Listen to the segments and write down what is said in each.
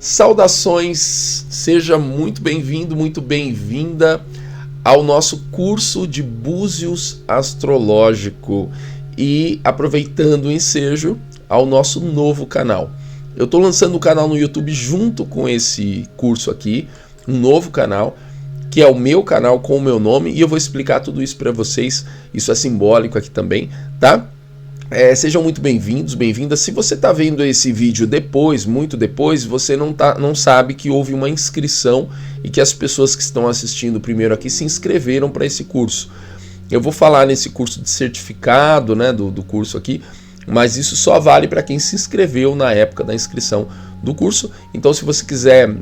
Saudações, seja muito bem-vindo, muito bem-vinda ao nosso curso de Búzios Astrológico e aproveitando o ensejo ao nosso novo canal. Eu estou lançando o canal no YouTube junto com esse curso aqui, um novo canal, que é o meu canal com o meu nome, e eu vou explicar tudo isso para vocês, isso é simbólico aqui também, tá? Sejam muito bem-vindos, bem-vindas. Se você está vendo esse vídeo depois, muito depois, você não sabe que houve uma inscrição e que as pessoas que estão assistindo primeiro aqui se inscreveram para esse curso. Eu vou falar nesse curso de certificado, né, do curso aqui, mas isso só vale para quem se inscreveu na época da inscrição do curso. Então, se você quiser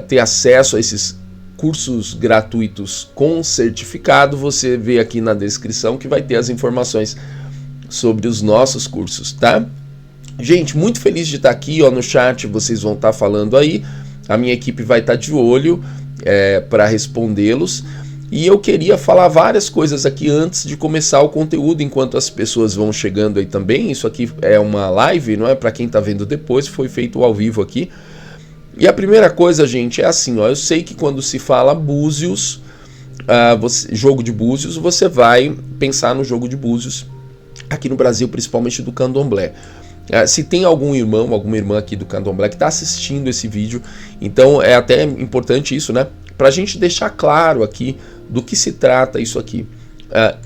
ter acesso a esses cursos gratuitos com certificado, você vê aqui na descrição que vai ter as informações sobre os nossos cursos, tá? Gente, muito feliz de estar aqui, ó, no chat vocês vão estar falando aí, a minha equipe vai estar de olho para respondê-los, e eu queria falar várias coisas aqui antes de começar o conteúdo, enquanto as pessoas vão chegando aí também. Isso aqui é uma live, não é? Para quem está vendo depois, foi feito ao vivo aqui. E a primeira coisa, gente, é assim, ó, eu sei que quando se fala Búzios, jogo de Búzios, você vai pensar no jogo de Búzios, aqui no Brasil, principalmente do Candomblé. Se tem algum irmão, alguma irmã aqui do Candomblé que está assistindo esse vídeo, então é até importante isso, né? Para a gente deixar claro aqui do que se trata isso aqui.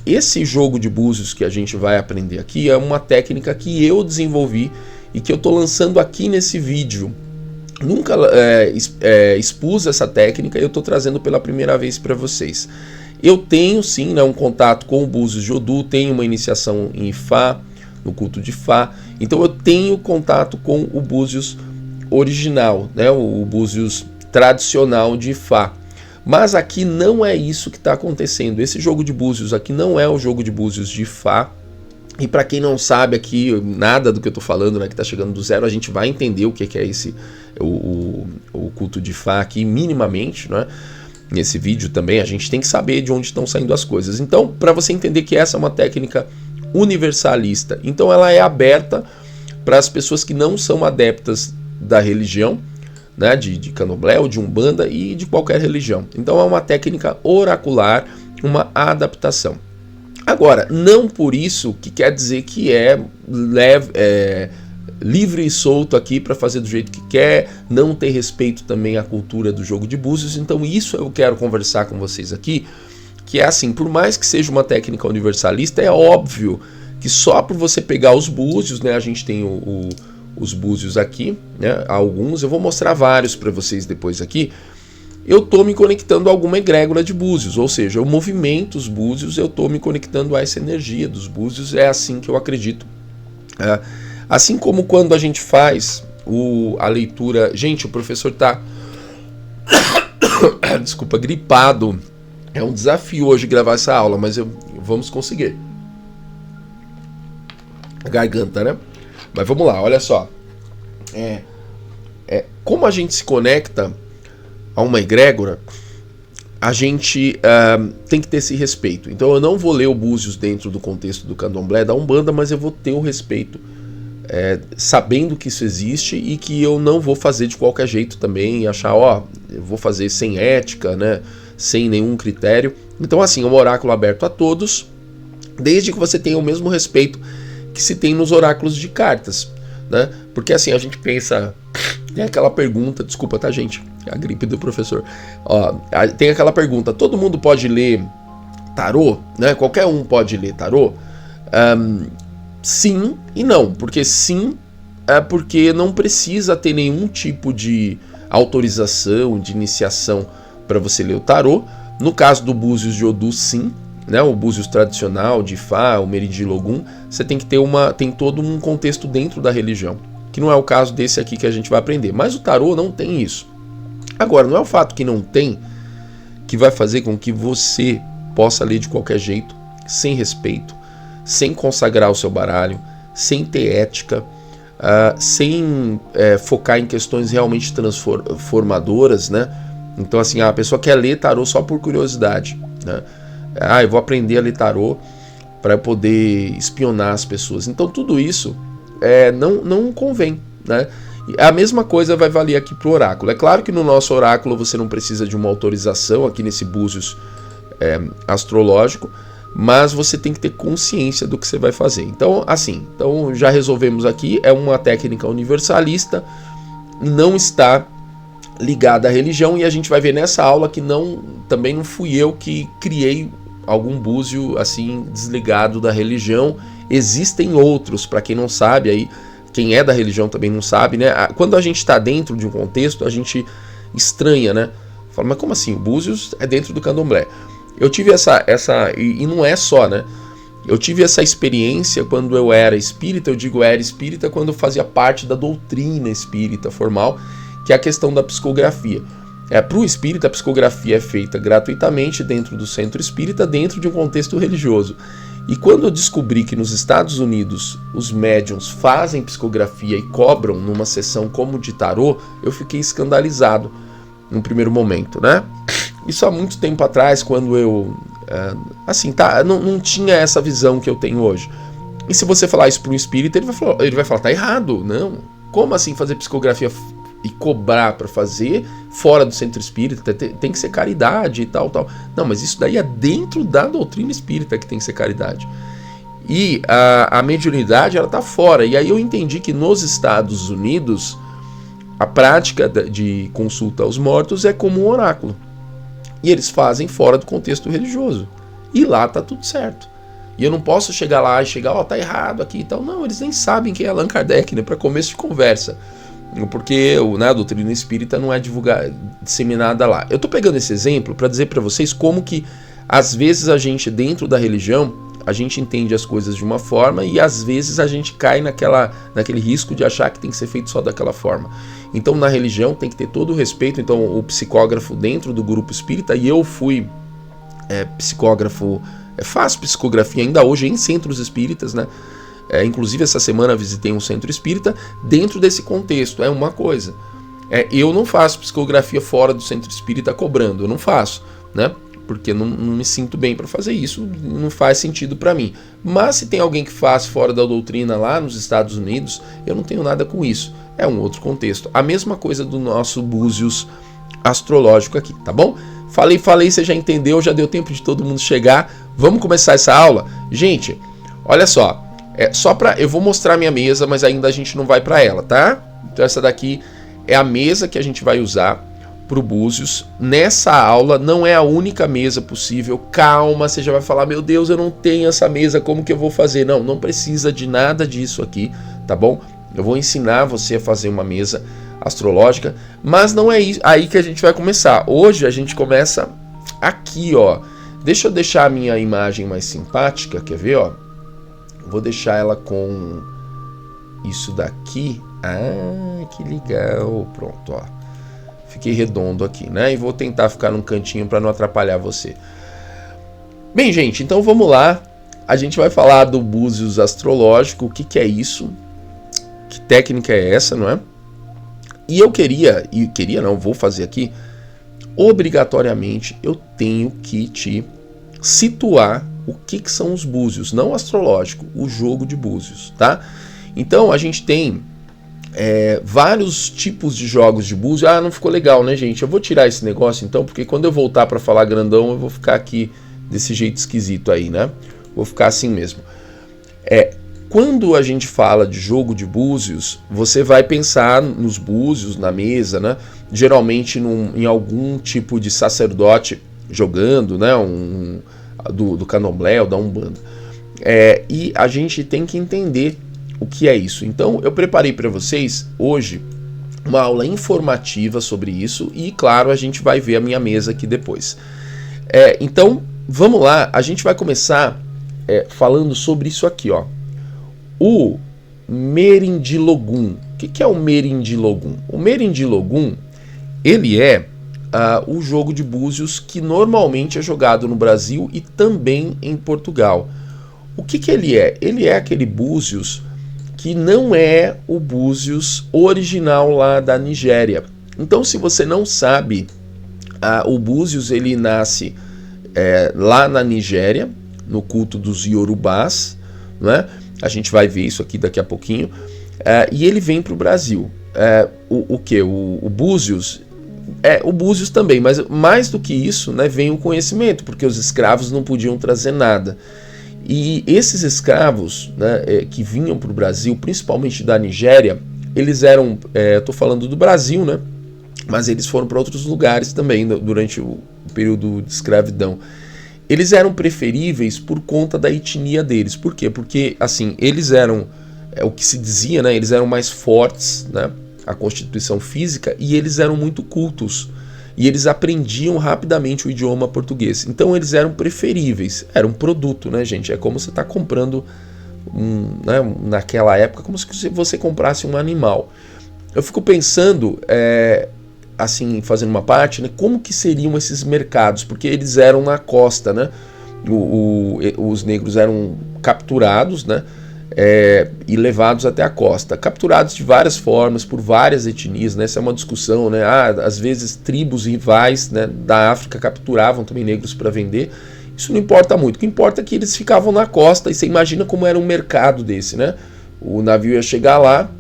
Esse jogo de Búzios que a gente vai aprender aqui é uma técnica que eu desenvolvi e que eu estou lançando aqui nesse vídeo. Nunca expus essa técnica e eu estou trazendo pela primeira vez para vocês. Eu tenho sim, né, um contato com o Búzios de Odum, tenho uma iniciação em Ifá, no culto de Ifá, então eu tenho contato com o Búzios original, né, o Búzios tradicional de Ifá. Mas aqui não é isso que está acontecendo. Esse jogo de Búzios aqui não é o jogo de Búzios de Ifá. E para quem não sabe aqui nada do que eu estou falando, né, que está chegando do zero, a gente vai entender o que é esse o culto de Ifá aqui minimamente, né? Nesse vídeo também a gente tem que saber de onde estão saindo as coisas. Então, para você entender que essa é uma técnica universalista, então ela é aberta para as pessoas que não são adeptas da religião, né, de Candomblé ou de Umbanda e de qualquer religião. Então é uma técnica oracular, uma adaptação. Agora, não por isso que quer dizer que livre e solto aqui para fazer do jeito que quer, não ter respeito também à cultura do jogo de Búzios. Então isso eu quero conversar com vocês aqui, que é assim, por mais que seja uma técnica universalista, é óbvio que só por você pegar os búzios, né, a gente tem os búzios aqui, né, alguns, eu vou mostrar vários para vocês depois aqui, eu estou me conectando a alguma egrégora de búzios, ou seja, eu movimento os búzios, eu estou me conectando a essa energia dos búzios, é assim que eu acredito. Assim como quando a gente faz a leitura... Gente, o professor tá... Desculpa, gripado. É um desafio hoje gravar essa aula, mas vamos conseguir. Garganta, né? Mas vamos lá, olha só. Como a gente se conecta a uma egrégora, a gente tem que ter esse respeito. Então eu não vou ler o Búzios dentro do contexto do Candomblé, da Umbanda, mas eu vou ter o respeito, sabendo que isso existe e que eu não vou fazer de qualquer jeito também, achar, eu vou fazer sem ética, né, sem nenhum critério. Então assim, é um oráculo aberto a todos, desde que você tenha o mesmo respeito que se tem nos oráculos de cartas, né? Porque assim, a gente pensa, tem aquela pergunta, desculpa, tá, gente? É a gripe do professor. Tem aquela pergunta, todo mundo pode ler tarô, né? Qualquer um pode ler tarô? Sim e não, porque sim é porque não precisa ter nenhum tipo de autorização, de iniciação para você ler o tarô. No caso do Búzios de Odum, sim, né? O Búzios tradicional de Ifá, o Meridi Logum, você tem que ter tem todo um contexto dentro da religião, que não é o caso desse aqui que a gente vai aprender. Mas o tarô não tem isso. Agora, não é o fato que não tem que vai fazer com que você possa ler de qualquer jeito, sem respeito, sem consagrar o seu baralho, sem ter ética, sem focar em questões realmente transformadoras, né? Então assim, a pessoa quer ler tarô só por curiosidade, né? Eu vou aprender a ler tarô para poder espionar as pessoas. Então tudo isso não convém, né? E a mesma coisa vai valer aqui para o oráculo. É claro que no nosso oráculo você não precisa de uma autorização aqui nesse Búzios astrológico, mas você tem que ter consciência do que você vai fazer. Então, assim, já resolvemos aqui, é uma técnica universalista, não está ligada à religião, e a gente vai ver nessa aula que também não fui eu que criei algum búzio assim desligado da religião. Existem outros, para quem não sabe, aí quem é da religião também não sabe, né? Quando a gente está dentro de um contexto, a gente estranha, né? Fala, mas como assim? O Búzios é dentro do candomblé. Eu tive e não é só, né? Eu tive essa experiência quando eu era espírita. Eu digo era espírita quando eu fazia parte da doutrina espírita formal, que é a questão da psicografia. Para o espírita, a psicografia é feita gratuitamente dentro do centro espírita, dentro de um contexto religioso. E quando eu descobri que nos Estados Unidos os médiuns fazem psicografia e cobram numa sessão como de tarô, eu fiquei escandalizado no primeiro momento, né? Isso há muito tempo atrás, quando eu não tinha essa visão que eu tenho hoje. E se você falar isso para um espírita, ele vai falar, tá errado. Não, como assim fazer psicografia e cobrar para fazer fora do centro espírita? Tem que ser caridade e tal. Não, mas isso daí é dentro da doutrina espírita que tem que ser caridade. E a mediunidade, ela tá fora. E aí eu entendi que nos Estados Unidos a prática de consulta aos mortos é como um oráculo. E eles fazem fora do contexto religioso. E lá tá tudo certo. E eu não posso chegar lá e tá errado aqui e tal. Não, eles nem sabem quem é Allan Kardec, né? Para começo de conversa. Porque a doutrina espírita não é disseminada lá. Eu tô pegando esse exemplo para dizer para vocês como que, às vezes, a gente, dentro da religião, a gente entende as coisas de uma forma e, às vezes, a gente cai naquele risco de achar que tem que ser feito só daquela forma. Então, na religião, tem que ter todo o respeito. Então, o psicógrafo dentro do grupo espírita, e eu fui psicógrafo, faço psicografia ainda hoje em centros espíritas, né? Inclusive, essa semana visitei um centro espírita. Dentro desse contexto, é uma coisa. Eu não faço psicografia fora do centro espírita cobrando, eu não faço, né? Porque não me sinto bem para fazer isso, não faz sentido para mim. Mas se tem alguém que faz fora da doutrina lá nos Estados Unidos, eu não tenho nada com isso. É um outro contexto. A mesma coisa do nosso Búzios astrológico aqui, tá bom? Falei, você já entendeu, já deu tempo de todo mundo chegar. Vamos começar essa aula? Gente, olha só. Eu vou mostrar minha mesa, mas ainda a gente não vai para ela, tá? Então essa daqui é a mesa que a gente vai usar para o Búzios. Nessa aula não é a única mesa possível. Calma, você já vai falar, meu Deus, eu não tenho essa mesa, como que eu vou fazer? Não precisa de nada disso aqui, tá bom? Eu vou ensinar você a fazer uma mesa astrológica, mas não é aí que a gente vai começar. Hoje a gente começa aqui, ó. Deixa eu deixar a minha imagem mais simpática, quer ver, ó? Vou deixar ela com isso daqui. Ah, que legal. Pronto, ó. Fiquei redondo aqui, né? E vou tentar ficar num cantinho para não atrapalhar você. Bem, gente, então vamos lá. A gente vai falar do Búzios astrológico. O que é isso? Que técnica é essa, não é? E vou fazer aqui. Obrigatoriamente, eu tenho que te situar o que são os búzios, não astrológico, o jogo de búzios, tá? Então a gente tem vários tipos de jogos de búzios. Ah, não ficou legal, né, gente? Eu vou tirar esse negócio então, porque quando eu voltar para falar grandão, eu vou ficar aqui desse jeito esquisito aí, né? Vou ficar assim mesmo. Quando a gente fala de jogo de búzios, você vai pensar nos búzios na mesa, né? Geralmente em algum tipo de sacerdote jogando, né? Do candomblé ou da Umbanda. E a gente tem que entender o que é isso. Então eu preparei para vocês hoje uma aula informativa sobre isso e, claro, a gente vai ver a minha mesa aqui depois. Então vamos lá, a gente vai começar falando sobre isso aqui, ó. O Merindilogum. O que é o Merindilogum? O Merindilogum, ele é o jogo de búzios que normalmente é jogado no Brasil e também em Portugal. O que ele é? Ele é aquele búzios que não é o búzios original lá da Nigéria. Então, se você não sabe, o búzios ele nasce lá na Nigéria, no culto dos Yorubás, né? A gente vai ver isso aqui daqui a pouquinho. E ele vem para o Brasil. o que? O Búzios? O Búzios também, mas mais do que isso, né, vem o conhecimento, porque os escravos não podiam trazer nada. E esses escravos, né, que vinham para o Brasil, principalmente da Nigéria, eles eram, estou falando do Brasil, né, mas eles foram para outros lugares também durante o período de escravidão. Eles eram preferíveis por conta da etnia deles. Por quê? Porque, assim, eles eram, o que se dizia, né, eles eram mais fortes, né, a constituição física, e eles eram muito cultos. E eles aprendiam rapidamente o idioma português. Então eles eram preferíveis. Era um produto, né, gente? É como você está comprando, né, naquela época, como se você comprasse um animal. Eu fico pensando, assim, fazendo uma parte, né, como que seriam esses mercados? Porque eles eram na costa, né? Os negros eram capturados, né? E levados até a costa, capturados de várias formas, por várias etnias, né? Essa é uma discussão, né? Às vezes tribos rivais, né, da África capturavam também negros para vender. Isso não importa muito, o que importa é que eles ficavam na costa, e você imagina como era um mercado desse, né? O navio ia chegar lá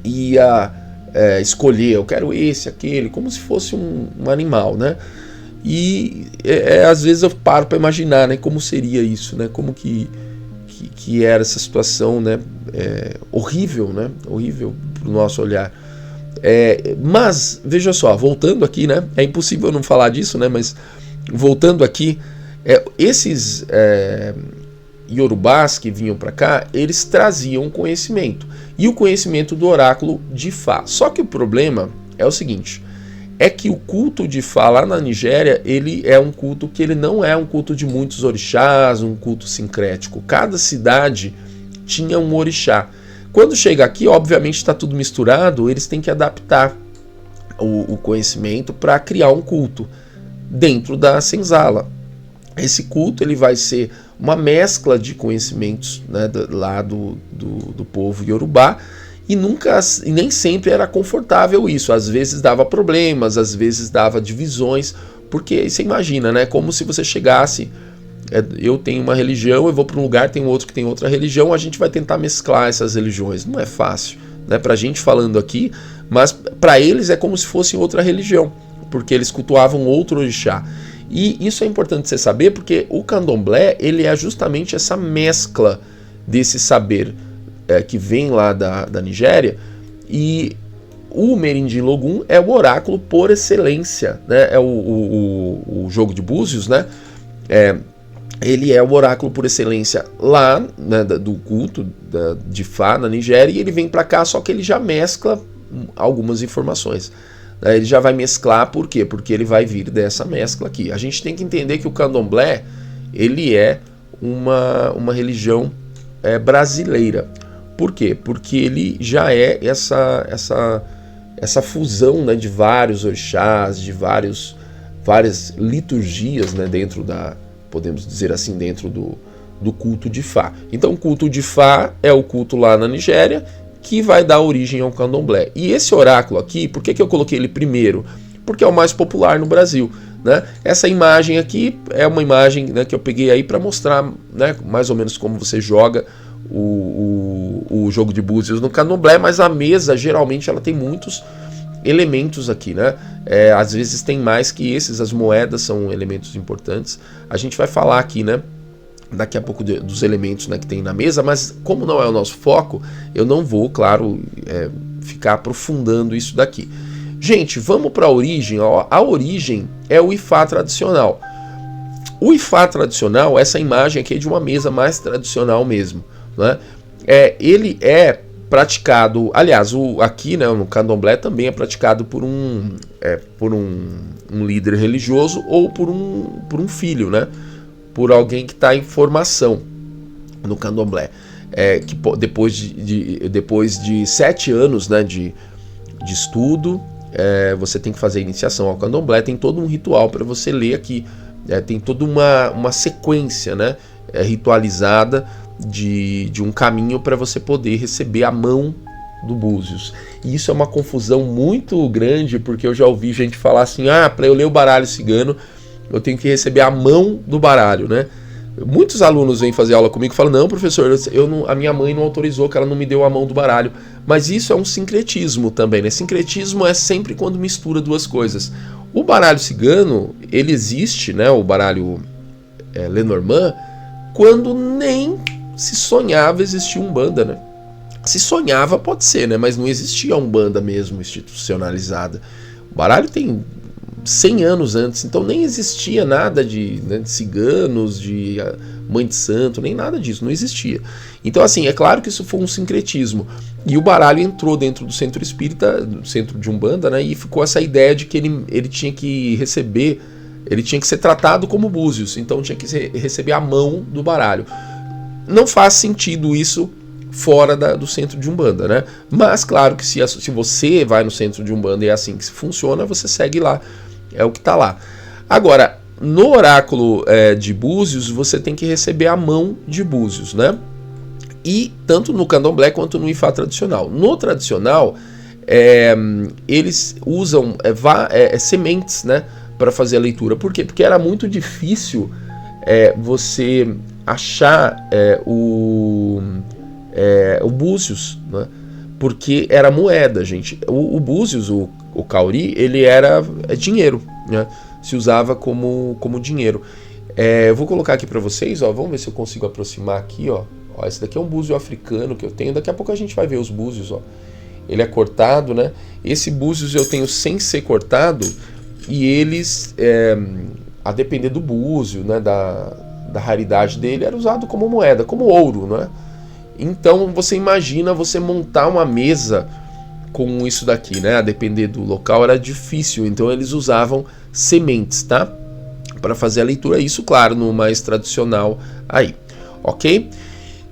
e ia escolher, eu quero esse, aquele, como se fosse um animal, né? E às vezes eu paro para imaginar, né, como seria isso, né? Como que era essa situação, né? Horrível, né? Horrível para o nosso olhar. Mas, veja só, voltando aqui, né? É impossível não falar disso, né? Mas, voltando aqui, esses iorubás que vinham para cá, eles traziam conhecimento. E o conhecimento do oráculo de Fá. Só que o problema é o seguinte, é que o culto de Fá lá na Nigéria, ele é um culto que ele não é um culto de muitos orixás, um culto sincrético. Cada cidade tinha um orixá. Quando chega aqui, obviamente está tudo misturado, eles têm que adaptar o conhecimento para criar um culto dentro da senzala. Esse culto ele vai ser uma mescla de conhecimentos, né, lá do povo iorubá, e nem sempre era confortável isso. Às vezes dava problemas, às vezes dava divisões, porque você imagina, né? Como se você chegasse, eu tenho uma religião, eu vou para um lugar, tem outro que tem outra religião, a gente vai tentar mesclar essas religiões. Não é fácil, né? Pra gente falando aqui, mas para eles é como se fosse outra religião, porque eles cultuavam outro orixá. E isso é importante você saber, porque o candomblé, ele é justamente essa mescla desse saber que vem lá da Nigéria, e o Merindin Logum é o oráculo por excelência, né? É o jogo de búzios, né? Ele é o oráculo por excelência lá, né, do culto de Fá na Nigéria, e ele vem para cá, só que ele já mescla algumas informações. Ele já vai mesclar, por quê? Porque ele vai vir dessa mescla aqui. A gente tem que entender que o candomblé, ele é uma religião brasileira. Por quê? Porque ele já é essa fusão, né, de vários orixás, de várias liturgias, né, dentro podemos dizer assim, dentro do culto de Fá. Então o culto de Fá é o culto lá na Nigéria, que vai dar origem ao candomblé. E esse oráculo aqui, por que eu coloquei ele primeiro? Porque é o mais popular no Brasil, né? Essa imagem aqui é uma imagem, né, que eu peguei aí para mostrar, né, mais ou menos como você joga o jogo de búzios no candomblé, mas a mesa geralmente ela tem muitos elementos aqui, né? Às vezes tem mais que esses, as moedas são elementos importantes. A gente vai falar aqui, né, daqui a pouco dos elementos, né, que tem na mesa, mas como não é o nosso foco, eu não vou, claro, ficar aprofundando isso daqui. Gente, vamos para a origem. A origem é o Ifá tradicional. O Ifá tradicional, essa imagem aqui é de uma mesa mais tradicional mesmo, né? Ele é praticado, aliás, aqui, né, no candomblé também é praticado por um líder religioso ou por um filho, né? Por alguém que está em formação no candomblé. Que depois de 7 anos, né, de estudo, você tem que fazer a iniciação ao candomblé. Tem todo um ritual para você ler aqui. Tem toda uma sequência, né, ritualizada de um caminho para você poder receber a mão do búzios. E isso é uma confusão muito grande, porque eu já ouvi gente falar assim, para eu ler o baralho cigano, eu tenho que receber a mão do baralho, né? Muitos alunos vêm fazer aula comigo e falam, não, professor, a minha mãe não autorizou, que ela não me deu a mão do baralho. Mas isso é um sincretismo também, né? Sincretismo é sempre quando mistura duas coisas. O baralho cigano, ele existe, né? O baralho Lenormand, quando nem se sonhava existir Umbanda, né? Se sonhava, pode ser, né? Mas não existia Umbanda mesmo institucionalizada. O baralho tem 100 anos antes, então nem existia nada de ciganos, de mãe de santo, nem nada disso, não existia. Então assim, é claro que isso foi um sincretismo, e o baralho entrou dentro do centro espírita, do centro de Umbanda, né, e ficou essa ideia de que ele tinha que receber, ele tinha que ser tratado como búzios, então tinha que receber a mão do baralho. Não faz sentido isso fora do centro de Umbanda, né? Mas claro que se você vai no centro de Umbanda e é assim que funciona, você segue lá. É o que está lá. Agora, no oráculo de Búzios, você tem que receber a mão de Búzios, né? E tanto no candomblé quanto no Ifá tradicional. No tradicional, eles usam sementes, né, para fazer a leitura. Por quê? Porque era muito difícil você achar o Búzios, né? Porque era moeda, gente. O Búzios, o cauri, ele era dinheiro, né? Se usava como dinheiro. Eu vou colocar aqui para vocês, ó, vamos ver se eu consigo aproximar aqui, ó. Esse daqui é um búzio africano que eu tenho. Daqui a pouco a gente vai ver os búzios, ó. Ele é cortado, né? Esse búzios eu tenho sem ser cortado, e eles, a depender do búzio, né, da raridade dele, era usado como moeda, como ouro, né? Então você imagina você montar uma mesa com isso daqui, né? A depender do local era difícil, então eles usavam sementes, tá? Para fazer a leitura, isso claro, no mais tradicional aí, ok?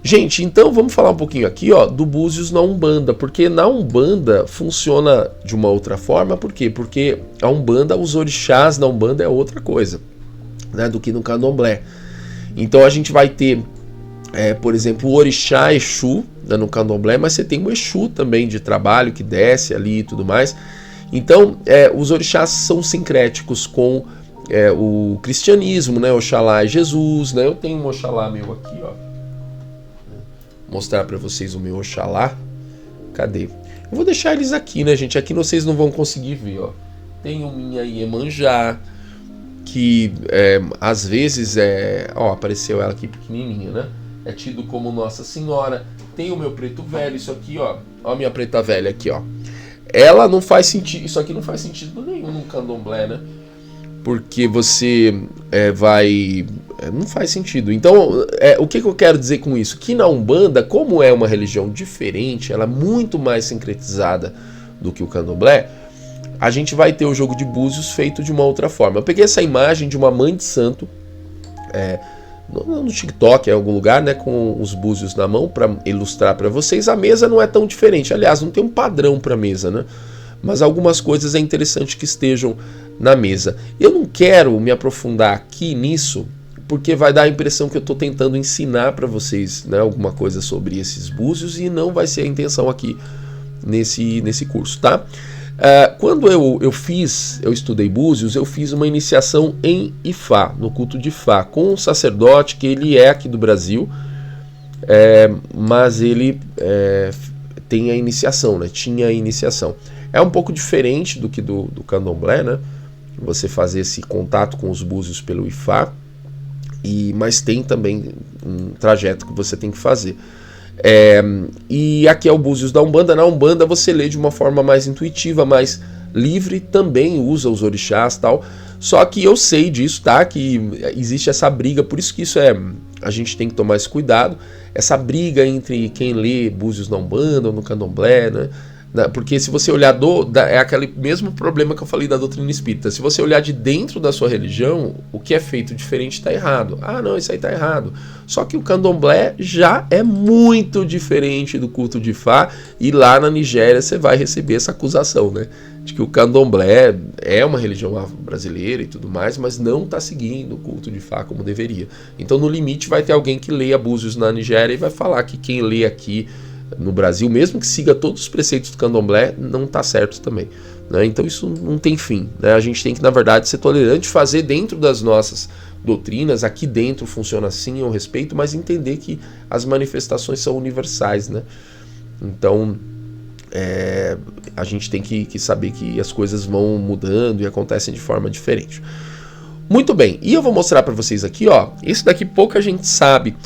Gente, então vamos falar um pouquinho aqui, ó, do Búzios na Umbanda, porque na Umbanda funciona de uma outra forma. Por quê? Porque a Umbanda, os orixás na Umbanda é outra coisa, né, do que no candomblé. Então a gente vai ter, por exemplo, o orixá Exu, né, no candomblé, mas você tem o Exu também de trabalho que desce ali e tudo mais. Então os orixás são sincréticos com o cristianismo, né? Oxalá é Jesus, né? Eu tenho um Oxalá meu aqui, ó. Vou mostrar para vocês o meu Oxalá. Cadê? Eu vou deixar eles aqui, né, gente? Aqui vocês não vão conseguir ver, ó. Tenho minha Iemanjá, que às vezes ó, apareceu ela aqui pequenininha, né? É tido como Nossa Senhora. Tem o meu preto velho, isso aqui, ó. Ó a minha preta velha aqui, ó. Ela não faz sentido, isso aqui não faz sentido nenhum no candomblé, né? Porque você não faz sentido. Então, o que eu quero dizer com isso? Que na Umbanda, como é uma religião diferente, ela é muito mais sincretizada do que o candomblé, a gente vai ter o jogo de búzios feito de uma outra forma. Eu peguei essa imagem de uma mãe de santo no TikTok, em algum lugar, né, com os búzios na mão, para ilustrar para vocês. A mesa não é tão diferente, aliás, não tem um padrão para a mesa, né? Mas algumas coisas é interessante que estejam na mesa. Eu não quero me aprofundar aqui nisso, porque vai dar a impressão que eu estou tentando ensinar para vocês, né, alguma coisa sobre esses búzios, e não vai ser a intenção aqui nesse curso, tá? Quando eu estudei búzios, eu fiz uma iniciação em Ifá, no culto de Ifá, com um sacerdote que ele é aqui do Brasil, mas ele tem a iniciação, né? Tinha a iniciação. É um pouco diferente do que do candomblé, né? Você fazer esse contato com os búzios pelo Ifá, mas tem também um trajeto que você tem que fazer. E aqui é o búzios da Umbanda. Na Umbanda você lê de uma forma mais intuitiva, mais livre, também usa os orixás e tal. Só que eu sei disso, tá? Que existe essa briga, por isso que isso a gente tem que tomar esse cuidado, essa briga entre quem lê búzios na Umbanda ou no candomblé, né? Porque se você olhar é aquele mesmo problema que eu falei da doutrina espírita. Se você olhar de dentro da sua religião, o que é feito diferente está errado. Ah, não, isso aí está errado. Só que o candomblé já é muito diferente do culto de Ifá, e lá na Nigéria você vai receber essa acusação, né? De que o candomblé é uma religião brasileira e tudo mais, mas não está seguindo o culto de Ifá como deveria. Então, no limite, vai ter alguém que leia búzios na Nigéria e vai falar que quem lê aqui no Brasil, mesmo que siga todos os preceitos do candomblé, não está certo também, né? Então isso não tem fim, né? A gente tem que, na verdade, ser tolerante, fazer dentro das nossas doutrinas. Aqui dentro funciona assim, eu respeito, mas entender que as manifestações são universais, né? Então a gente tem que saber que as coisas vão mudando e acontecem de forma diferente. Muito bem, e eu vou mostrar para vocês aqui, ó. Esse daqui pouca gente sabe.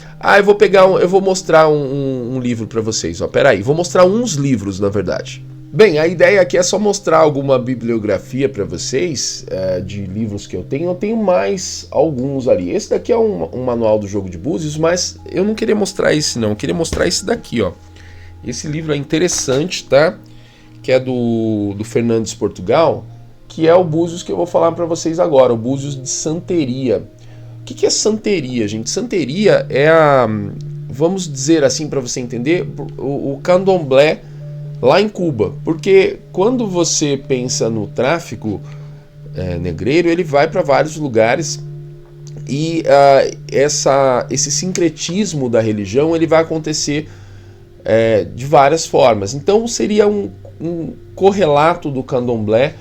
Eu vou mostrar um livro para vocês, ó. Peraí, vou mostrar uns livros, na verdade. Bem, a ideia aqui é só mostrar alguma bibliografia para vocês, de livros que eu tenho. Eu tenho mais alguns ali. Esse daqui é um manual do jogo de búzios, mas eu não queria mostrar esse não. Eu queria mostrar esse daqui, ó. Esse livro é interessante, tá? Que é do Fernandes Portugal, que é o Búzios que eu vou falar para vocês agora, o Búzios de Santeria. O que é Santeria, gente? Santeria é vamos dizer assim para você entender, o candomblé lá em Cuba. Porque quando você pensa no tráfico negreiro, ele vai para vários lugares e esse sincretismo da religião ele vai acontecer de várias formas. Então seria um correlato do candomblé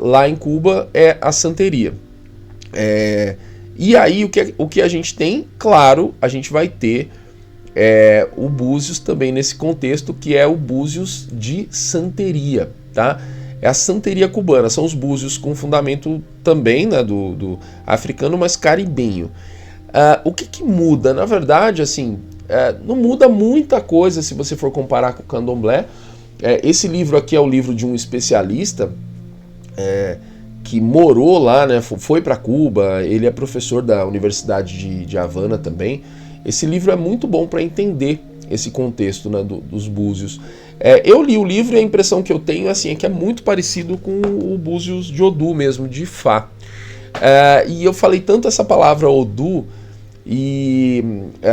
lá em Cuba é a santeria. E aí o que a gente tem? Claro, a gente vai ter o Búzios também nesse contexto, que é o Búzios de Santeria, tá? É a santeria cubana, são os búzios com fundamento também, né, do africano, mas caribenho. O que muda? Na verdade, assim, não muda muita coisa se você for comparar com o candomblé. Esse livro aqui é o livro de um especialista que morou lá, né, foi para Cuba, ele é professor da Universidade de Havana também. Esse livro é muito bom para entender esse contexto, né, dos búzios. Eu li o livro e a impressão que eu tenho assim, é que é muito parecido com o Búzios de Odu mesmo, de Ifá. E eu falei tanto essa palavra Odu e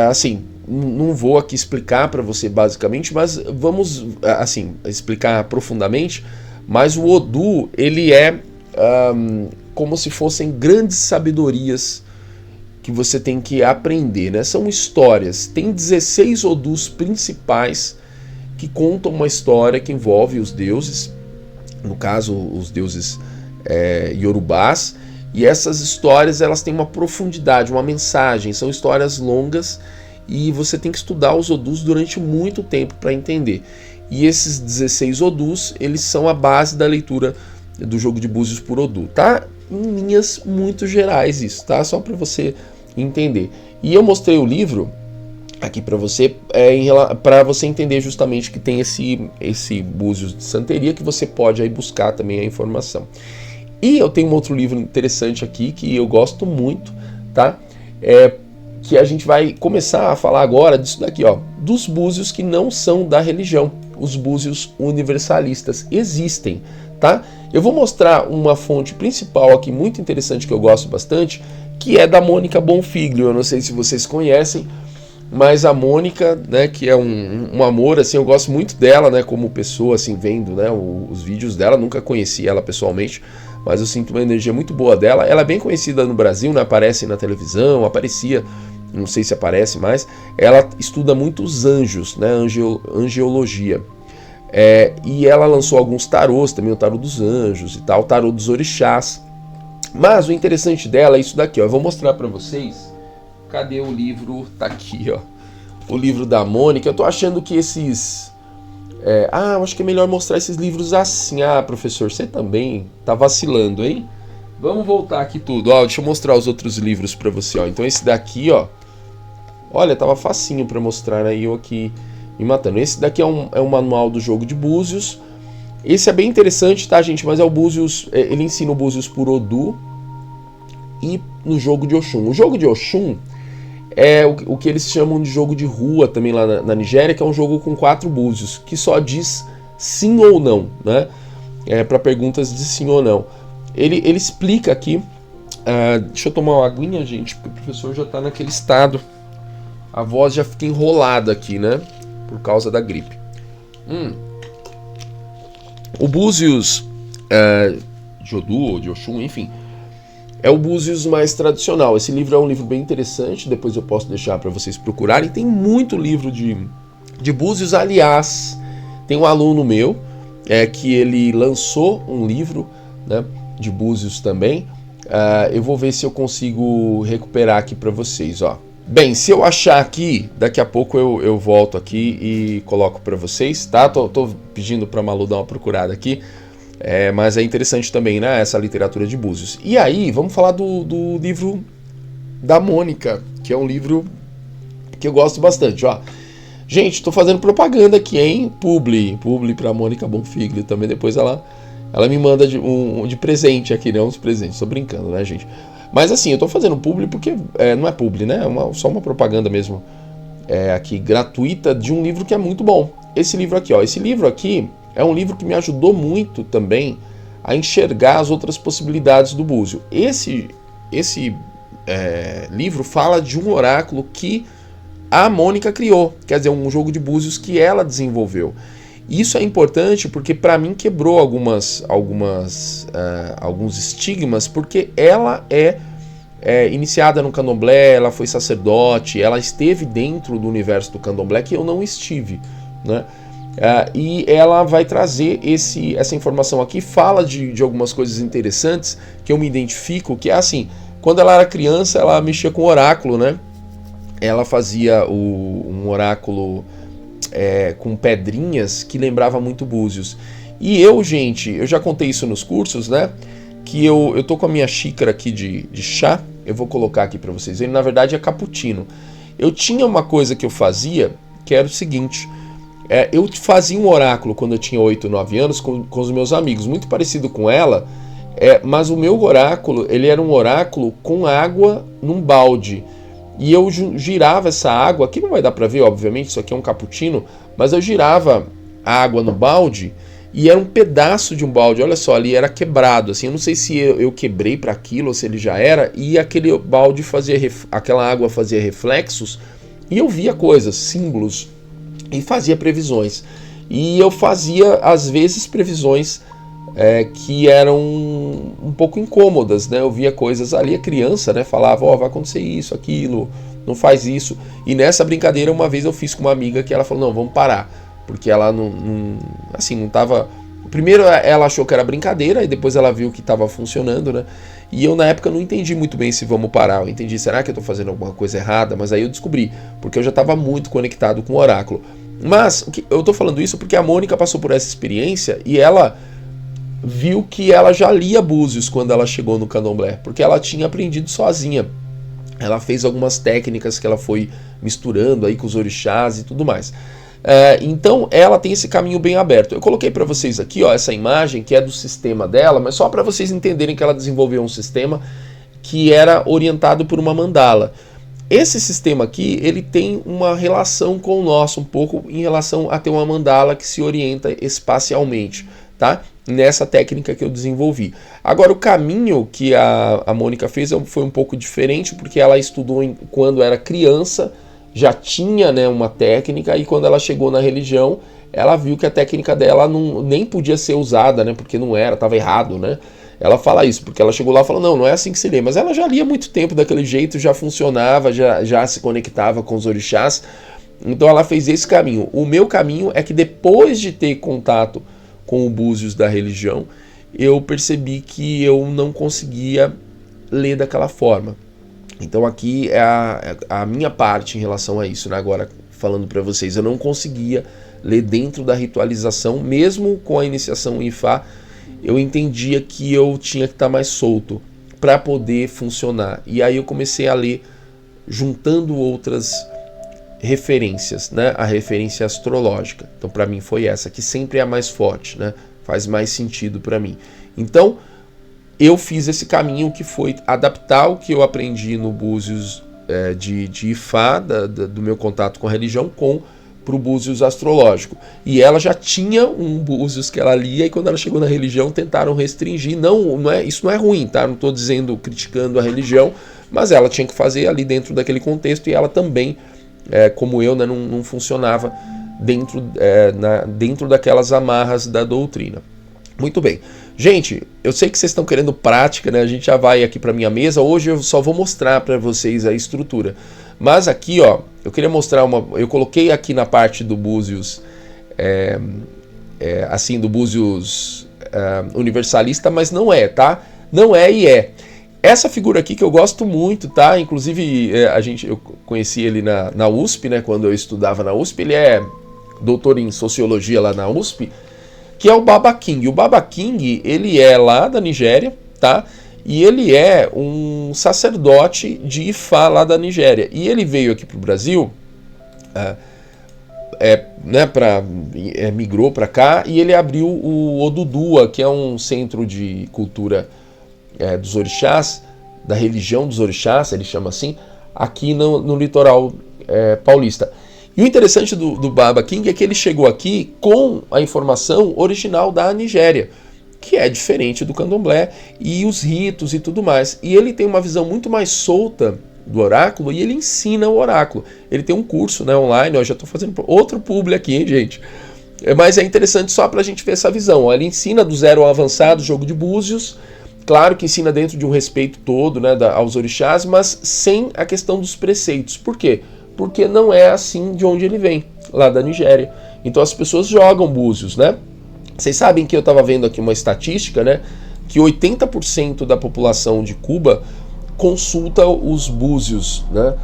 assim, não vou aqui explicar para você basicamente, mas vamos assim explicar profundamente. Mas o Odu, ele é como se fossem grandes sabedorias que você tem que aprender, né? São histórias. Tem 16 Odus principais que contam uma história que envolve os deuses, no caso os deuses iorubás, e essas histórias elas têm uma profundidade, uma mensagem, são histórias longas e você tem que estudar os Odus durante muito tempo para entender. E esses 16 Odus, eles são a base da leitura do jogo de búzios por Odu, tá? Em linhas muito gerais isso, tá? Só para você entender. E eu mostrei o livro aqui para você, para você entender justamente que tem esse Búzios de Santeria, que você pode aí buscar também a informação. E eu tenho um outro livro interessante aqui, que eu gosto muito, tá? Que a gente vai começar a falar agora disso daqui, ó, dos búzios que não são da religião, os búzios universalistas existem, tá? Eu vou mostrar uma fonte principal aqui muito interessante que eu gosto bastante, que é da Mônica Bonfiglio. Eu não sei se vocês conhecem, mas a Mônica, né, que é um amor, assim, eu gosto muito dela, né, como pessoa, assim, vendo, né, os vídeos dela. Nunca conheci ela pessoalmente, mas eu sinto uma energia muito boa dela. Ela é bem conhecida no Brasil, né, aparece na televisão, aparecia, não sei se aparece mais. Ela estuda muito os anjos, né, angeologia. E ela lançou alguns tarôs, também o tarô dos anjos e tal, o tarô dos orixás. Mas o interessante dela é isso daqui, ó. Eu vou mostrar pra vocês. Cadê o livro? Tá aqui, ó. O livro da Mônica. Eu tô achando que esses... eu acho que é melhor mostrar esses livros assim. Ah, professor, você também tá vacilando, hein? Vamos voltar aqui tudo. Ó, deixa eu mostrar os outros livros pra você, ó. Então esse daqui, ó. Olha, tava facinho pra mostrar, aí eu aqui me matando. Esse daqui é um manual do jogo de búzios. Esse é bem interessante, tá, gente? Mas é o Búzios, ele ensina o Búzios por Odu e no jogo de Oxum. O jogo de Oxum é o que eles chamam de jogo de rua também lá na Nigéria, que é um jogo com 4 búzios, que só diz sim ou não, né? Para perguntas de sim ou não. Ele explica aqui, deixa eu tomar uma aguinha, gente, porque o professor já tá naquele estado. A voz já fica enrolada aqui, né? Por causa da gripe. O Búzios de Odu ou de Oxum, enfim, é o Búzios mais tradicional. Esse livro é um livro bem interessante, depois eu posso deixar para vocês procurarem. Tem muito livro de Búzios. Aliás, tem um aluno meu é que ele lançou um livro, né, de búzios também. Eu vou ver se eu consigo recuperar aqui para vocês, ó. Bem, se eu achar aqui, daqui a pouco eu volto aqui e coloco para vocês, tá? Tô pedindo para a Malu dar uma procurada aqui, mas é interessante também, né, essa literatura de búzios. E aí, vamos falar do livro da Mônica, que é um livro que eu gosto bastante, ó. Gente, tô fazendo propaganda aqui, hein? Publi para a Mônica Bonfiglio também, depois ela me manda de presente aqui, né, uns presentes, tô brincando, né, gente? Mas assim, eu tô fazendo publi porque não é publi, né? É só uma propaganda mesmo aqui, gratuita, de um livro que é muito bom. Esse livro aqui, ó. Esse livro aqui é um livro que me ajudou muito também a enxergar as outras possibilidades do búzio. Esse livro fala de um oráculo que a Mônica criou, quer dizer, um jogo de búzios que ela desenvolveu. Isso é importante porque para mim quebrou alguns estigmas, porque ela é iniciada no candomblé, ela foi sacerdote, ela esteve dentro do universo do candomblé que eu não estive, né? E ela vai trazer essa informação aqui, fala de algumas coisas interessantes que eu me identifico, que é assim, quando ela era criança ela mexia com oráculo, né? Ela fazia um oráculo com pedrinhas que lembrava muito búzios. E eu já contei isso nos cursos, né? Que eu tô com a minha xícara aqui de chá, eu vou colocar aqui para vocês verem, na verdade é cappuccino. Eu tinha uma coisa que eu fazia, que era o seguinte, eu fazia um oráculo quando eu tinha 8, 9 anos com os meus amigos, muito parecido com ela, mas o meu oráculo, ele era um oráculo com água num balde. E eu girava essa água, aqui não vai dar para ver, obviamente, isso aqui é um cappuccino, mas eu girava a água no balde e era um pedaço de um balde, olha só, ali era quebrado, assim, eu não sei se eu quebrei para aquilo ou se ele já era, e aquele balde aquela água fazia reflexos e eu via coisas, símbolos, e fazia previsões. E eu fazia, às vezes, previsões que eram um pouco incômodas, né? Eu via coisas ali, a criança, né, falava, vai acontecer isso, aquilo, não faz isso. E nessa brincadeira, uma vez eu fiz com uma amiga que ela falou, não, vamos parar, porque ela não tava... Primeiro ela achou que era brincadeira, e depois ela viu que estava funcionando, né? E eu na época não entendi muito bem se vamos parar, eu entendi, será que eu estou fazendo alguma coisa errada? Mas aí eu descobri, porque eu já estava muito conectado com o oráculo. Mas eu estou falando isso porque a Mônica passou por essa experiência e ela viu que ela já lia búzios quando ela chegou no candomblé, porque ela tinha aprendido sozinha. Ela fez algumas técnicas que ela foi misturando aí com os orixás e tudo mais. Então ela tem esse caminho bem aberto. Eu coloquei para vocês aqui, ó, essa imagem que é do sistema dela, mas só para vocês entenderem que ela desenvolveu um sistema que era orientado por uma mandala. Esse sistema aqui, ele tem uma relação com o nosso, um pouco em relação a ter uma mandala que se orienta espacialmente, tá? Nessa técnica que eu desenvolvi. Agora, o caminho que a Mônica fez foi um pouco diferente, porque ela estudou quando era criança, já tinha, né, uma técnica, e quando ela chegou na religião, ela viu que a técnica dela nem podia ser usada, né, porque não era, estava errado, né? Ela fala isso, porque ela chegou lá e falou, não é assim que se lê, mas ela já lia há muito tempo daquele jeito, já funcionava, já se conectava com os orixás, então ela fez esse caminho. O meu caminho é que depois de ter contato com o búzios da religião, eu percebi que eu não conseguia ler daquela forma. Então aqui é a minha parte em relação a isso, né? Agora falando para vocês, eu não conseguia ler dentro da ritualização, mesmo com a iniciação em Ifá, eu entendia que eu tinha que estar mais solto para poder funcionar. E aí eu comecei a ler juntando outras referências, né? A referência astrológica. Então para mim foi essa, que sempre é a mais forte, né? Faz mais sentido para mim. Então eu fiz esse caminho que foi adaptar o que eu aprendi no búzios de Ifá, do meu contato com a religião, para o búzios astrológico. E ela já tinha um búzios que ela lia, e quando ela chegou na religião tentaram restringir. Isso não é ruim, tá? Não estou criticando a religião, mas ela tinha que fazer ali dentro daquele contexto, e ela também, como eu, né, não funcionava dentro daquelas amarras da doutrina. Muito bem. Gente, eu sei que vocês estão querendo prática, né? A gente já vai aqui para minha mesa. Hoje eu só vou mostrar para vocês a estrutura. Mas aqui, ó, eu queria mostrar eu coloquei aqui na parte do búzios assim, do Búzios universalista, mas não é, tá? Não é e é. Essa figura aqui que eu gosto muito, tá? Inclusive, eu conheci ele na USP, né? Quando eu estudava na USP. Ele é doutor em sociologia lá na USP, que é o Baba King. O Baba King, ele é lá da Nigéria, tá? E ele é um sacerdote de Ifá lá da Nigéria. E ele veio aqui pro Brasil, migrou para cá, e ele abriu o Odudua, que é um centro de cultura dos orixás, da religião dos orixás, ele chama assim, aqui no litoral paulista. E o interessante do Baba King é que ele chegou aqui com a informação original da Nigéria, que é diferente do candomblé, e os ritos e tudo mais. E ele tem uma visão muito mais solta do oráculo, e ele ensina o oráculo. Ele tem um curso, né, online, eu já estou fazendo outro publi aqui, hein, gente? Mas é interessante só para a gente ver essa visão. Ele ensina do 0 ao avançado, jogo de búzios, claro que ensina dentro de um respeito todo, né, aos orixás, mas sem a questão dos preceitos. Por quê? Porque não é assim de onde ele vem, lá da Nigéria. Então as pessoas jogam búzios, né? Vocês sabem que eu estava vendo aqui uma estatística, né, que 80% da população de Cuba consulta os búzios, né?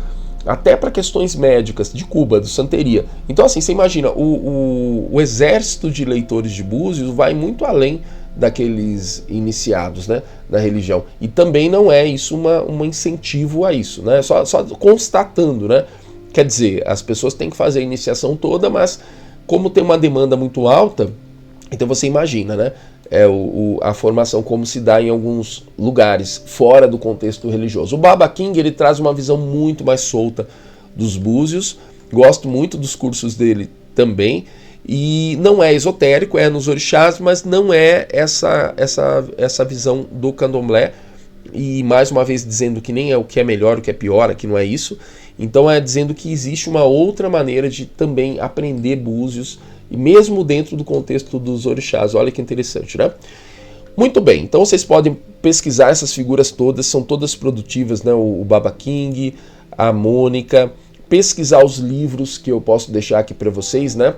Até para questões médicas de Cuba, do Santeria. Então assim, você imagina, o exército de leitores de búzios vai muito além daqueles iniciados, né, da religião. E também não é isso um incentivo a isso, né? Só constatando, né? Quer dizer, as pessoas têm que fazer a iniciação toda, mas como tem uma demanda muito alta, então você imagina, né? A formação como se dá em alguns lugares, fora do contexto religioso. O Baba King, ele traz uma visão muito mais solta dos búzios, gosto muito dos cursos dele também, e não é esotérico, é nos orixás, mas não é essa visão do candomblé, e mais uma vez dizendo que nem é o que é melhor, o que é pior, aqui não é isso. Então é dizendo que existe uma outra maneira de também aprender búzios, e mesmo dentro do contexto dos orixás. Olha que interessante, né? Muito bem, então vocês podem pesquisar essas figuras todas, são todas produtivas, né? O Baba King, a Mônica, pesquisar os livros que eu posso deixar aqui para vocês, né?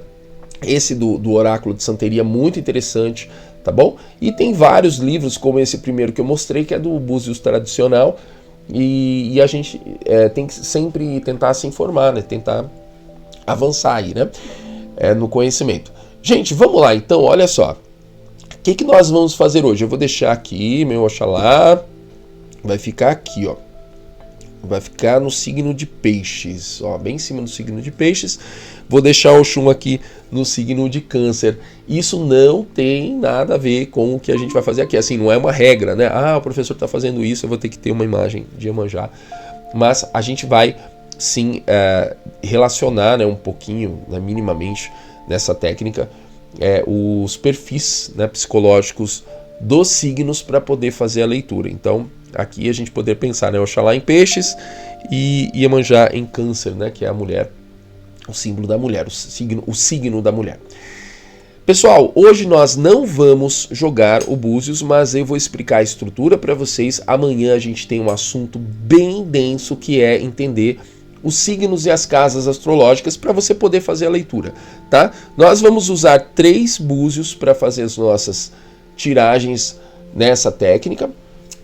Esse do Oráculo de Santeria, muito interessante, tá bom? E tem vários livros, como esse primeiro que eu mostrei, que é do Búzios tradicional, e a gente tem que sempre tentar se informar, né? Tentar avançar aí, né? No conhecimento. Gente, vamos lá então, olha só. O que nós vamos fazer hoje? Eu vou deixar aqui, meu Oxalá. Vai ficar aqui, ó. Vai ficar no signo de peixes, ó, bem em cima do signo de peixes. Vou deixar o Oxum aqui no signo de câncer. Isso não tem nada a ver com o que a gente vai fazer aqui. Assim, não é uma regra, né? Ah, o professor está fazendo isso, eu vou ter que ter uma imagem de Iemanjá. Mas a gente vai sim relacionar, né, um pouquinho, né, minimamente, nessa técnica, os perfis, né, psicológicos dos signos para poder fazer a leitura. Então, aqui a gente poder pensar, né, Oxalá em peixes e Iemanjá em câncer, né, que é a mulher, o símbolo da mulher, o signo da mulher. Pessoal, hoje nós não vamos jogar o Búzios, mas eu vou explicar a estrutura para vocês. Amanhã a gente tem um assunto bem denso, que é entender os signos e as casas astrológicas para você poder fazer a leitura, tá? Nós vamos usar 3 búzios para fazer as nossas tiragens nessa técnica,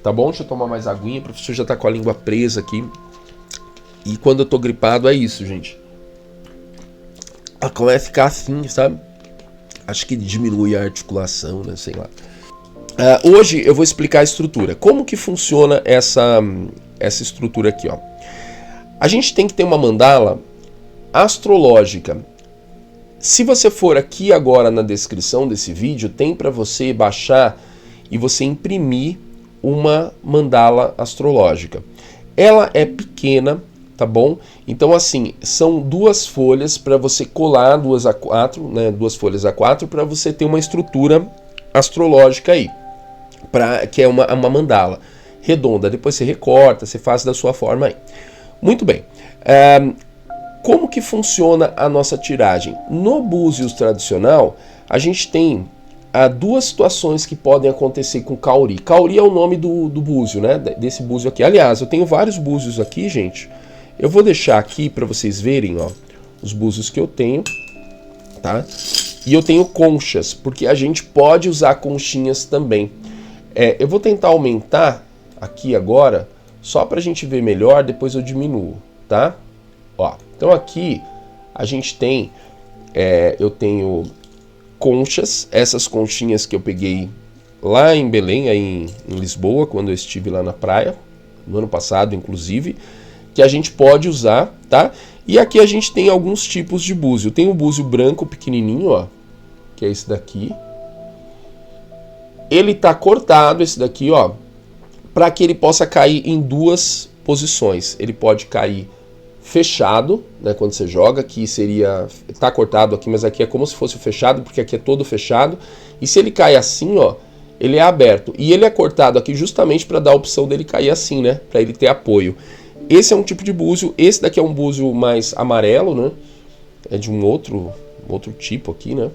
tá bom? Deixa eu tomar mais aguinha, o professor já tá com a língua presa aqui. E quando eu tô gripado é isso, gente. Começa a ficar assim, sabe? Acho que diminui a articulação, né? Sei lá. Hoje eu vou explicar a estrutura. Como que funciona essa estrutura aqui, ó? A gente tem que ter uma mandala astrológica. Se você for aqui agora na descrição desse vídeo, tem para você baixar e você imprimir uma mandala astrológica. Ela é pequena, tá bom? Então assim, são 2 folhas para você colar, 2 a 4, né? 2 folhas a 4 para você ter uma estrutura astrológica aí, que é uma mandala redonda. Depois você recorta, você faz da sua forma aí. Muito bem. Como que funciona a nossa tiragem? No Búzios tradicional, a gente tem 2 situações que podem acontecer com Cauri. Cauri é o nome do búzio, né? Desse búzio aqui. Aliás, eu tenho vários búzios aqui, gente. Eu vou deixar aqui para vocês verem, ó, os búzios que eu tenho, tá? E eu tenho conchas, porque a gente pode usar conchinhas também. Eu vou tentar aumentar aqui agora, só para a gente ver melhor, depois eu diminuo, tá? Ó, então aqui a gente tem, eu tenho conchas, essas conchinhas que eu peguei lá em Belém, aí em Lisboa, quando eu estive lá na praia, no ano passado inclusive, que a gente pode usar, tá? E aqui a gente tem alguns tipos de búzio. Tem o búzio branco pequenininho, ó, que é esse daqui. Ele tá cortado, esse daqui, ó, para que ele possa cair em duas posições. Ele pode cair fechado, né, quando você joga, que seria, tá cortado aqui, mas aqui é como se fosse o fechado, porque aqui é todo fechado. E se ele cai assim, ó, ele é aberto. E ele é cortado aqui justamente para dar a opção dele cair assim, né, para ele ter apoio. Esse é um tipo de búzio. Esse daqui é um búzio mais amarelo, né, é de um outro tipo aqui, né.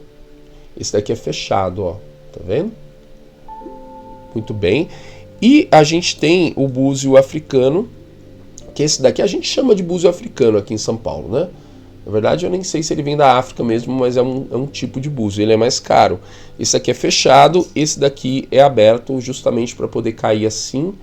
Esse daqui é fechado, ó, tá vendo? Muito bem. E a gente tem o búzio africano, que esse daqui a gente chama de búzio africano aqui em São Paulo, né? Na verdade eu nem sei se ele vem da África mesmo, mas é um tipo de búzio, ele é mais caro. Esse aqui é fechado, esse daqui é aberto justamente para poder cair assim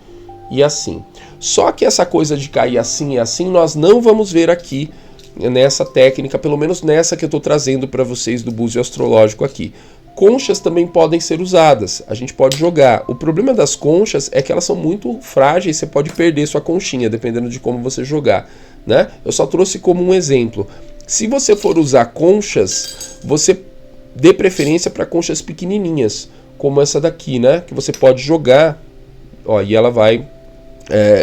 e assim. Só que essa coisa de cair assim e assim nós não vamos ver aqui nessa técnica, pelo menos nessa que eu estou trazendo para vocês do búzio astrológico aqui. Conchas também podem ser usadas, a gente pode jogar. O problema das conchas é que elas são muito frágeis, você pode perder sua conchinha, dependendo de como você jogar, né? Eu só trouxe como um exemplo. Se você for usar conchas, você dê preferência para conchas pequenininhas, como essa daqui, né? Que você pode jogar, ó, e ela vai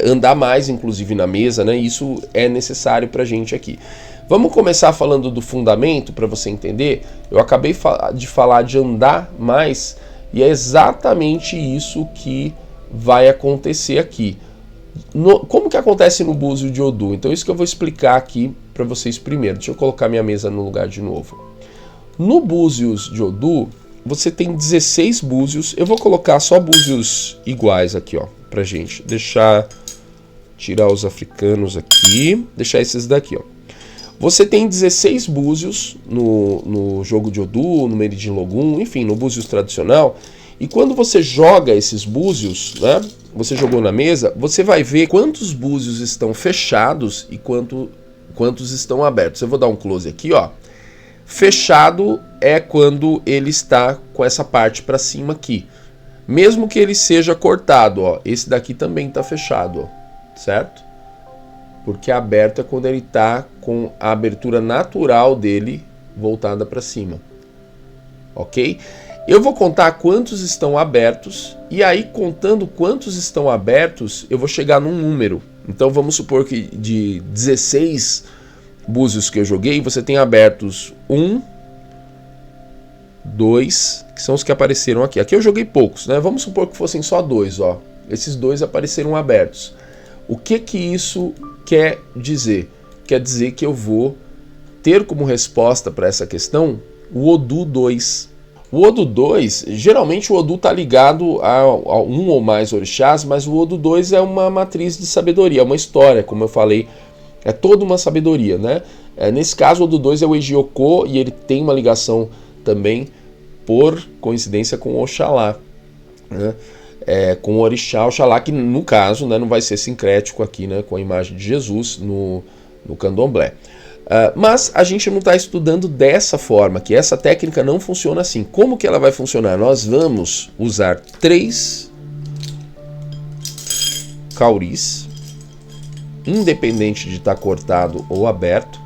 andar mais, inclusive, na mesa, né? Isso é necessário para a gente aqui. Vamos começar falando do fundamento para você entender. Eu acabei de falar de andar mais e é exatamente isso que vai acontecer aqui. Como que acontece no búzio de Odu? Então isso que eu vou explicar aqui para vocês primeiro. Deixa eu colocar minha mesa no lugar de novo. No búzios de Odu, você tem 16 búzios. Eu vou colocar só búzios iguais aqui, ó, pra gente. Tirar os africanos aqui, deixar esses daqui, ó. Você tem 16 búzios no jogo de Odu, no Meridim Logum, enfim, no búzios tradicional. E quando você joga esses búzios, né, você jogou na mesa, você vai ver quantos búzios estão fechados e quantos estão abertos. Eu vou dar um close aqui, ó. Fechado é quando ele está com essa parte para cima aqui. Mesmo que ele seja cortado, ó, esse daqui também está fechado, ó, certo? Porque aberto é quando ele está com a abertura natural dele voltada para cima. Ok? Eu vou contar quantos estão abertos, e aí contando quantos estão abertos, eu vou chegar num número. Então vamos supor que de 16 búzios que eu joguei, você tem abertos 1, 2, que são os que apareceram aqui. Aqui eu joguei poucos, né? Vamos supor que fossem só 2, ó. Esses 2 apareceram abertos. O que isso quer dizer? Quer dizer que eu vou ter como resposta para essa questão o Odu 2. O Odu 2, geralmente o Odu está ligado a um ou mais orixás, mas o Odu 2 é uma matriz de sabedoria, é uma história, como eu falei, é toda uma sabedoria, né? Nesse caso o Odu 2 é o Ejiokô e ele tem uma ligação também, por coincidência, com o Oxalá, né? Com o orixá Oxalá, que no caso, né, não vai ser sincrético aqui, né, com a imagem de Jesus no candomblé. Mas a gente não está estudando dessa forma, que essa técnica não funciona assim. Como que ela vai funcionar? Nós vamos usar 3 cauris, independente de estar cortado ou aberto.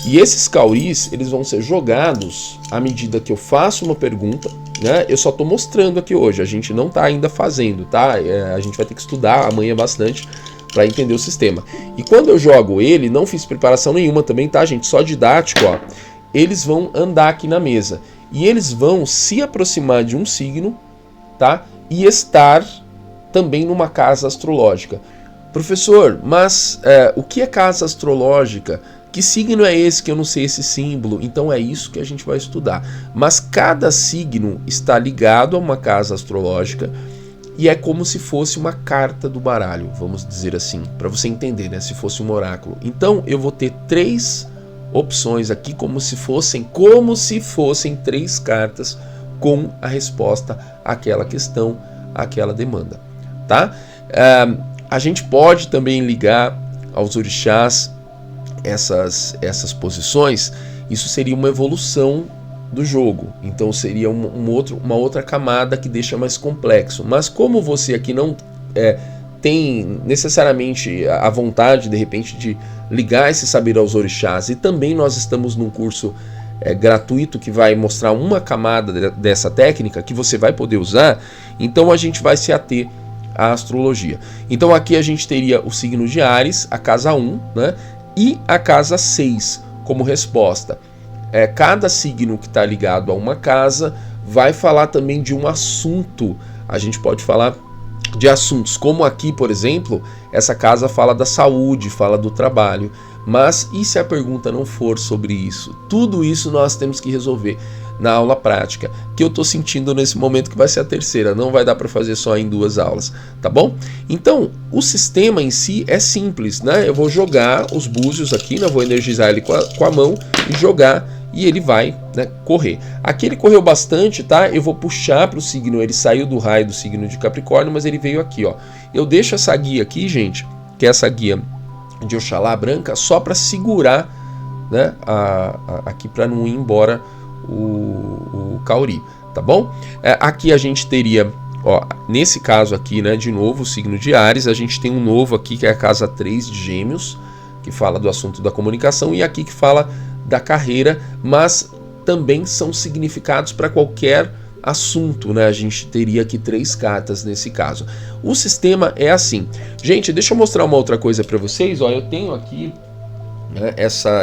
E esses cauris, eles vão ser jogados à medida que eu faço uma pergunta, né? Eu só estou mostrando aqui hoje, a gente não está ainda fazendo, tá? A gente vai ter que estudar amanhã bastante para entender o sistema. E quando eu jogo ele, não fiz preparação nenhuma também, tá, gente? Só didático, ó. Eles vão andar aqui na mesa. E eles vão se aproximar de um signo, tá? E estar também numa casa astrológica. Professor, mas o que é casa astrológica? Que signo é esse que eu não sei esse símbolo? Então é isso que a gente vai estudar. Mas cada signo está ligado a uma casa astrológica e é como se fosse uma carta do baralho, vamos dizer assim, para você entender, né? Se fosse um oráculo. Então eu vou ter 3 opções aqui como se fossem 3 cartas com a resposta àquela questão, àquela demanda, tá? A gente pode também ligar aos orixás essas posições. Isso seria uma evolução do jogo, então seria uma outra camada que deixa mais complexo. Mas como você aqui não tem necessariamente a vontade, de repente, de ligar esse saber aos orixás, e também nós estamos num curso gratuito que vai mostrar uma camada dessa técnica que você vai poder usar, então a gente vai se ater à astrologia. Então aqui a gente teria o signo de Áries, a casa 1, né, e a casa 6 como resposta. Cada signo que está ligado a uma casa vai falar também de um assunto. A gente pode falar de assuntos, como aqui, por exemplo, essa casa fala da saúde, fala do trabalho. Mas e se a pergunta não for sobre isso? Tudo isso nós temos que resolver na aula prática, que eu estou sentindo nesse momento que vai ser a terceira, não vai dar para fazer só em 2 aulas, tá bom? Então, o sistema em si é simples, né? Eu vou jogar os búzios aqui, né? Vou energizar ele com a mão e jogar, e ele vai, né, correr. Aqui ele correu bastante, tá? Eu vou puxar para o signo, ele saiu do raio do signo de Capricórnio, mas ele veio aqui, ó. Eu deixo essa guia aqui, gente, que é essa guia de Oxalá branca, só para segurar, né, aqui para não ir embora o Cauri, tá bom? Aqui a gente teria, ó, nesse caso aqui, né, de novo, o signo de Áries, a gente tem um novo aqui que é a casa 3 de Gêmeos, que fala do assunto da comunicação, e aqui que fala da carreira, mas também são significados para qualquer assunto, né? A gente teria aqui 3 cartas nesse caso. O sistema é assim. Gente, deixa eu mostrar uma outra coisa para vocês. Ó, eu tenho aqui, né,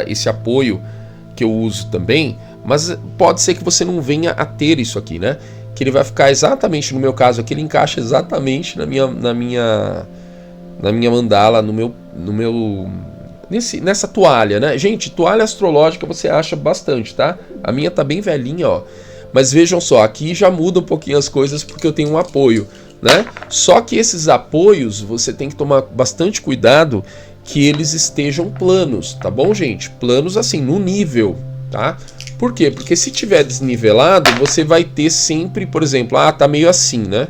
esse apoio que eu uso também, mas pode ser que você não venha a ter isso aqui, né? Que ele vai ficar exatamente, no meu caso aqui, ele encaixa exatamente na minha mandala, nessa toalha, né? Gente, toalha astrológica você acha bastante, tá? A minha tá bem velhinha, ó. Mas vejam só, aqui já muda um pouquinho as coisas porque eu tenho um apoio, né? Só que esses apoios você tem que tomar bastante cuidado que eles estejam planos, tá bom, gente? Planos assim, no nível, tá? Por quê? Porque se tiver desnivelado, você vai ter sempre, por exemplo, tá meio assim, né?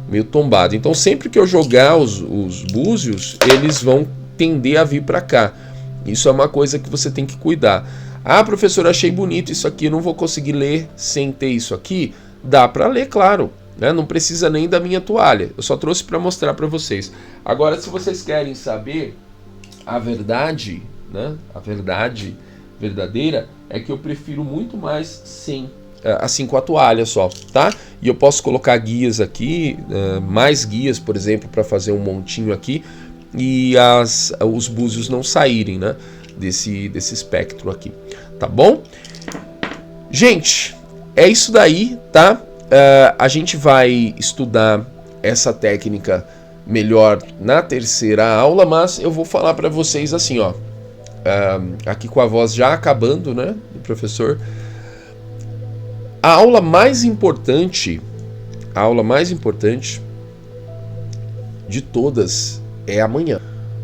Meio tombado. Então sempre que eu jogar os búzios, eles vão tender a vir para cá. Isso é uma coisa que você tem que cuidar. Professor, achei bonito isso aqui, eu não vou conseguir ler sem ter isso aqui. Dá para ler, claro, né? Não precisa nem da minha toalha. Eu só trouxe para mostrar para vocês. Agora, se vocês querem saber a verdade, né? A verdade verdadeira é que eu prefiro muito mais sem, assim, com a toalha só, tá? E eu posso colocar guias aqui, mais guias, por exemplo, para fazer um montinho aqui e os búzios não saírem, né? Desse espectro aqui, tá bom? Gente, é isso daí, tá? A gente vai estudar essa técnica melhor na terceira aula, mas eu vou falar para vocês assim, ó, aqui com a voz já acabando, né, do professor. A aula mais importante de todas é amanhã.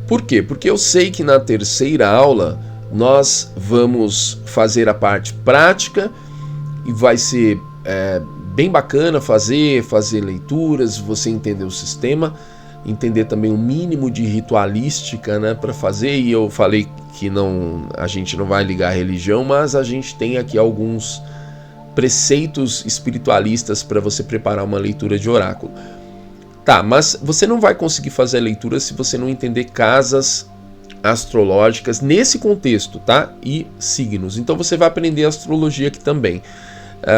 Por quê? Porque eu sei que na terceira aula nós vamos fazer a parte prática e vai ser bem bacana fazer leituras, você entender o sistema, entender também o mínimo de ritualística, né, para fazer. E eu falei que a gente não vai ligar a religião, mas a gente tem aqui alguns preceitos espiritualistas para você preparar uma leitura de oráculo. Tá, mas você não vai conseguir fazer a leitura se você não entender casas astrológicas nesse contexto, tá? E signos. Então você vai aprender astrologia aqui também.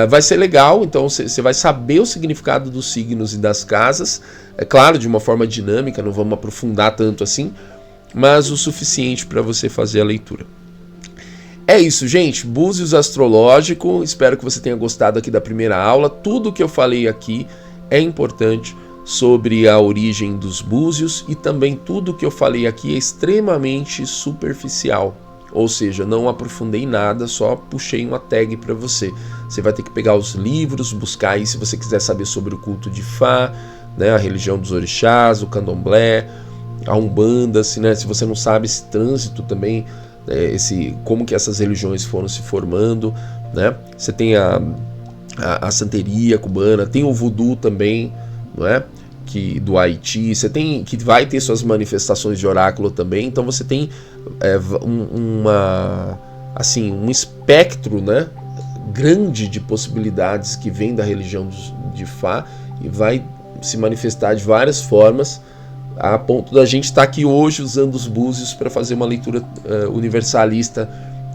Vai ser legal, então você vai saber o significado dos signos e das casas. É claro, de uma forma dinâmica, não vamos aprofundar tanto assim, mas o suficiente para você fazer a leitura. É isso, gente. Búzios astrológico. Espero que você tenha gostado aqui da primeira aula. Tudo que eu falei aqui é importante sobre a origem dos búzios, e também tudo que eu falei aqui é extremamente superficial, ou seja, não aprofundei nada, só puxei uma tag para você. Você vai ter que pegar os livros, buscar aí se você quiser saber sobre o culto de Fá, né, a religião dos orixás, o candomblé, a Umbanda, né, se você não sabe esse trânsito também como que essas religiões foram se formando, né? Você tem a santeria cubana, tem o voodoo também, não é? Do Haiti, você tem, que vai ter suas manifestações de oráculo também, então você tem um espectro, né, grande de possibilidades que vem da religião de Fá e vai se manifestar de várias formas, a ponto da gente estar aqui hoje usando os búzios para fazer uma leitura universalista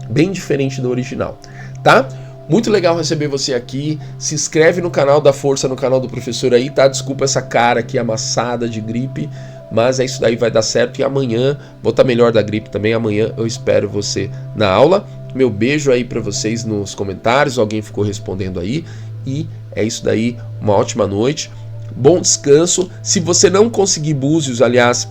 bem diferente do original, tá? Muito legal receber você aqui. Se inscreve no canal da Força, no canal do professor aí, tá? Desculpa essa cara aqui amassada de gripe, mas é isso daí, vai dar certo. E amanhã, vou estar melhor da gripe também. Amanhã eu espero você na aula. Meu beijo aí para vocês nos comentários. Alguém ficou respondendo aí. E é isso daí, uma ótima noite. Bom descanso. Se você não conseguir búzios, aliás,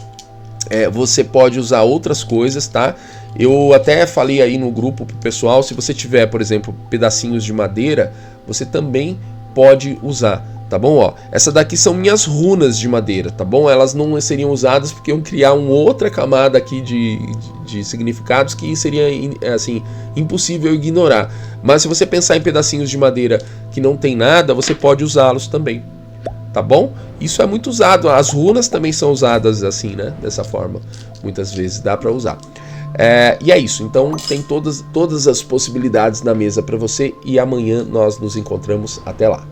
você pode usar outras coisas, tá? Eu até falei aí no grupo pro pessoal, se você tiver, por exemplo, pedacinhos de madeira, você também pode usar, tá bom? Ó, essa daqui são minhas runas de madeira, tá bom? Elas não seriam usadas porque iam criar uma outra camada aqui de significados que seria, assim, impossível ignorar. Mas se você pensar em pedacinhos de madeira que não tem nada, você pode usá-los também, tá bom? Isso é muito usado, as runas também são usadas assim, né? Dessa forma, muitas vezes dá para usar. E é isso, então tem todas as possibilidades na mesa para você e amanhã nós nos encontramos. Até lá.